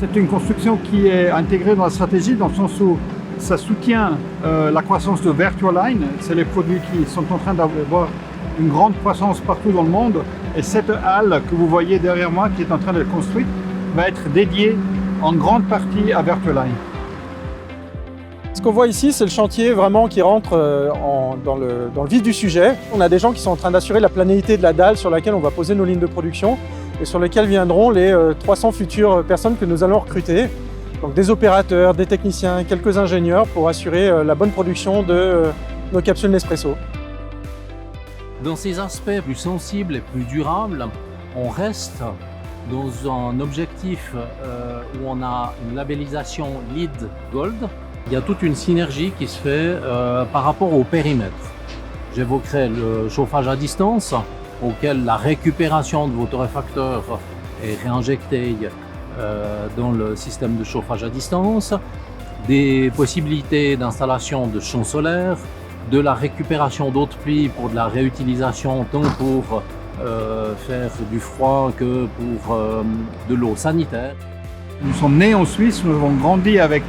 C'est une construction qui est intégrée dans la stratégie dans le sens où ça soutient la croissance de VirtuaLine. C'est les produits qui sont en train d'avoir une grande croissance partout dans le monde. Et cette halle que vous voyez derrière moi qui est en train d'être construite va être dédiée en grande partie à VirtuaLine. Ce qu'on voit ici, c'est le chantier vraiment qui rentre dans le vif du sujet. On a des gens qui sont en train d'assurer la planéité de la dalle sur laquelle on va poser nos lignes de production et sur lesquelles viendront les 300 futures personnes que nous allons recruter. Donc des opérateurs, des techniciens, quelques ingénieurs pour assurer la bonne production de nos capsules Nespresso. Dans ces aspects plus sensibles et plus durables, on reste dans un objectif où on a une labellisation LEED Gold. Il y a toute une synergie qui se fait par rapport au périmètre. J'évoquerai le chauffage à distance, auquel la récupération de vos torréfacteurs est réinjectée dans le système de chauffage à distance, des possibilités d'installation de champs solaires, de la récupération d'eau de pluie pour de la réutilisation tant pour faire du froid que pour de l'eau sanitaire. Nous sommes nés en Suisse, nous avons grandi avec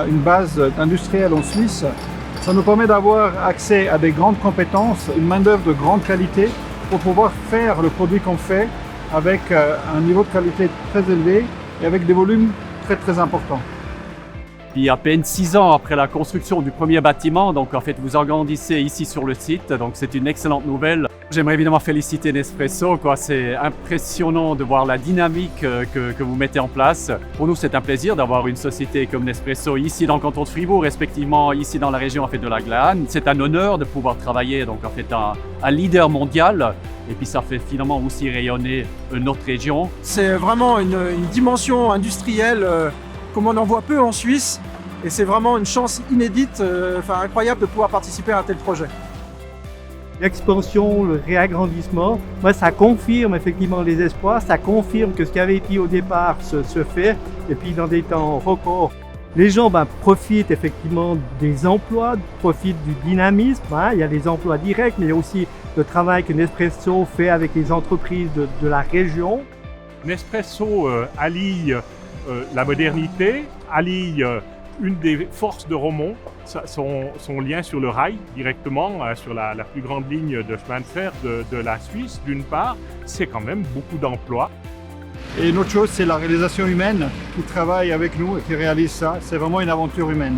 une base industrielle en Suisse. Ça nous permet d'avoir accès à des grandes compétences, une main-d'œuvre de grande qualité pour pouvoir faire le produit qu'on fait avec un niveau de qualité très élevé et avec des volumes très très importants. Puis à peine 6 ans après la construction du premier bâtiment, donc en fait vous agrandissez ici sur le site, donc c'est une excellente nouvelle. J'aimerais évidemment féliciter Nespresso, c'est impressionnant de voir la dynamique que vous mettez en place. Pour nous c'est un plaisir d'avoir une société comme Nespresso ici dans le canton de Fribourg, respectivement ici dans la région de la Glane. C'est un honneur de pouvoir travailler donc un leader mondial. Et puis ça fait finalement aussi rayonner notre région. C'est vraiment une dimension industrielle comme on en voit peu en Suisse. Et c'est vraiment une chance inédite, incroyable de pouvoir participer à un tel projet. L'expansion, le réagrandissement, moi, ça confirme effectivement les espoirs, ça confirme que ce qui avait été au départ se fait, et puis dans des temps records. Les gens profitent effectivement des emplois, profitent du dynamisme. Il y a les emplois directs, mais il y a aussi le travail que Nespresso fait avec les entreprises de la région. Nespresso allie la modernité, allie une des forces de Romont, son lien sur le rail directement, sur la plus grande ligne de chemin de fer de la Suisse, d'une part, c'est quand même beaucoup d'emplois. Et une autre chose, c'est la réalisation humaine qui travaille avec nous et qui réalise ça. C'est vraiment une aventure humaine.